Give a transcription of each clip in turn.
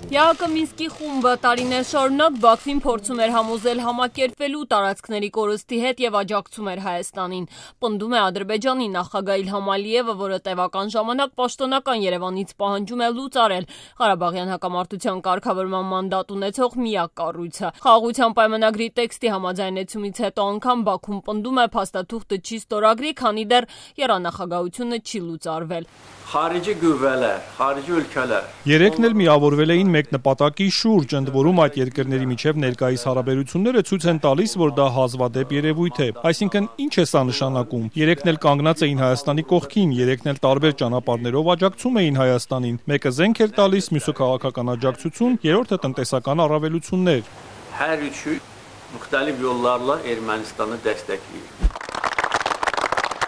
ԵԱՀԿ Մինսկի խումբը տարիներ շարունակ Բաքվին փորձում էր համոզել համակերպվելու տարածքների կորստի հետ եւ աջակցում էր Հայաստանին։ Պնդում է Ադրբեջանի նախագահ Իլհամ Ալիևը, որը տևական ժամանակ պաշտոնական Երևանից պահանջում է լուծարել Ղարաբաղյան հակամարտության կարգավորման մանդատ ունեցող միակ կառույցը։ Խաղաղության պայմանագրի տեքստի համաձայնեցումից հետո անգամ Բաքուն պնդում է փաստաթուղթը չի ստորագրի, քանի դեռ եռանախագահությունը չի լուծարվել։ Երեքն էլ միավորվել էին մեկ նպատակի շուրջ, ընդ որում այդ երկրների միջև ներկայիս հարաբերությունները ցույց են տալիս, որ դա հազվադեպ երևույթ է։ Այսինքն, ինչ է սա նշանակում։ Երեքն էլ կանգնած էին Հայաստանի կողքին, երեքն էլ տարբեր ճանապարհներով աջակցում էին Հայաստանին։ Մեկը զենք էր տալիս, մյուսը քաղաքական աջակցություն, երրորդը տնտեսական առավելություններ։ Hər üçü müxtəlif yollarla Ermənistanı dəstəkləyir։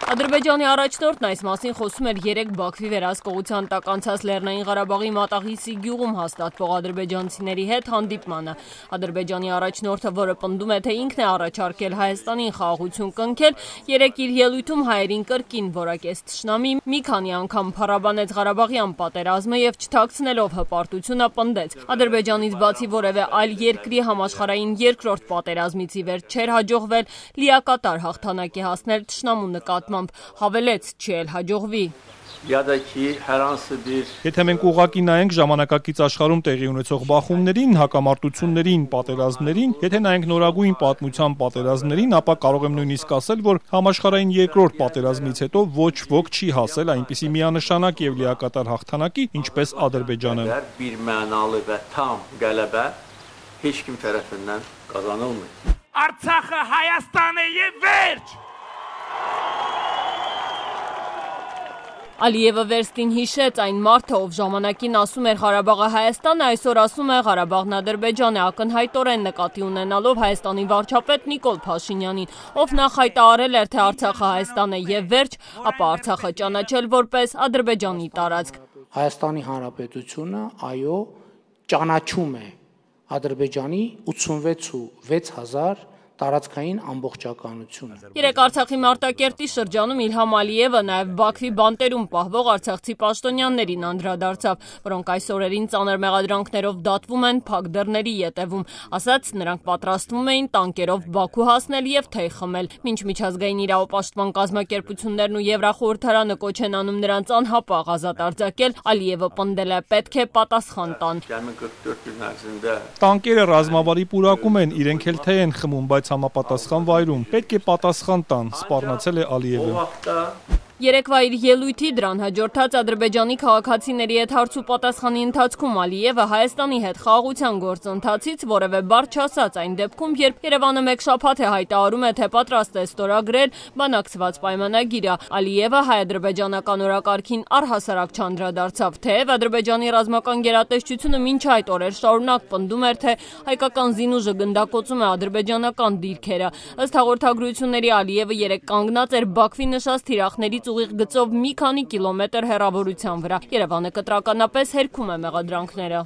Ադրբեջանի առաջնորդն այս մասին խոսում էր երեկ Բաքվի վերահսկողության տակ անցած Լեռնային Ղարաբաղի Մատաղիսի գյուղում հաստատվող ադրբեջանցիների հետ հանդիպմանը։ Ադրբեջանի առաջնորդը, որը պնդում է, թե ինքն է առաջարկել Հայաստանին խաղաղություն կնքել, երեկ իր ելույթում հայերին կրկին որակեց թշնամի, մի քանի անգամ փառաբանեց Ղարաբաղյան պատերազմը եւ չթաքցնելով հպարտությունը պնդեց. Ադրբեջանից բացի որևէ այլ երկրի համաշխարհային երկրորդ պատերազմից ի վեր չէր հաջողվել լիակատար հաղթանակի հասնել թշնամու նկատմամբ, հավելեց չի էլ հաջողվի։ Եթե մենք ուղղակի նայենք ժամանակակից աշխարհում տեղի ունեցող բախումներին, հակամարտություններին, պատերազմներին, եթե նայենք նորագույն պատմության պատերազմներին, ապա կարող եմ նույնիսկ ասել, որ համաշխարհային երկրորդ պատերազմից հետո ոչ ոք չի հասել այնպիսի միանշանակ եւ լիակատար հաղթանակի, ինչպես Ադրբեջանը։ Արցախը Հայաստան է եւ վերջ։ Ալիևը վերստին հիշեց այն մարդը, ով ժամանակին ասում էր Ղարաբաղը Հայաստան է, այսօր ասում է Ղարաբաղն Ադրբեջան է, ակնհայտորեն նկատի ունենալով Հայաստանի վարչապետ Նիկոլ Փաշինյանին, ով նախ հայտարարել էր, թե Արցախը Հայաստան է եւ վերջ, ապա Արցախը ճանաչել որպես Ադրբեջանի տարածք։ Հայաստանի Հանրապետությունը, այո, ճանաչում է Ադրբեջանի 86,600 տարածքային ամբողջականությունը։ Երեկ Արցախի Մարտակերտի շրջանում Իլհամ Ալիևը նաև Բաքվի բանտերում պահվող արցախցի պաշտոնյաներին անդրադարձավ, որոնք այս օրերին ծանր մեղադրանքներով դատվում են փակ դռների ետևում, ասաց նրանք պատրաստվում էին տանկերով Բաքու հասնել եւ թեյ խմել։ Մինչ միջազգային իրավապաշտպան կազմակերպություններն ու Եվրախորհրդարանը կոչ են անում նրանց անհապաղ ազատ արձակել, Ալիևը պնդել է պետք է պատասխան տան։ Տանկերը ռազմավարի պուրակում են, իրենք էլ թեյ են խմում, բայց համապատասխան վայրում, պետք է պատասխան տան, սպառնացել է Ալիևը։ Երեկվա իր ելույթի դրան հաջորդած Ադրբեջանի քաղաքացիների հետ հարց ու պատասխանի ընթացքում Ալիևը Հայաստանի հետ խաղաղության գործընթացից որևէ բառ չասաց այն դեպքում, երբ Երևանը մեկ շաբաթ է հայտարարում է, թե պատրաստ է ստորագրել բանակցված պայմանագիրը։ Ալիևը հայ-ադրբեջանական օրակարգին առհասարակ չանդրադարձավ, թեև Ադրբեջանի ռազմական գերատեսչությունը մինչ այդ օրեր շարունակ պնդում էր, թե հայկական զինուժը գնդակոծում է ադրբեջանական դիրքերը։ Ըստ հաղորդագրությունների Ալիևը երեկ կանգնած էր Բաքվի նշած թիրախներից ուղիղ գծով մի քանի կիլոմետր հեռավորության վրա։ Երևանը կտրականապես հերքում է մեղադրանքները։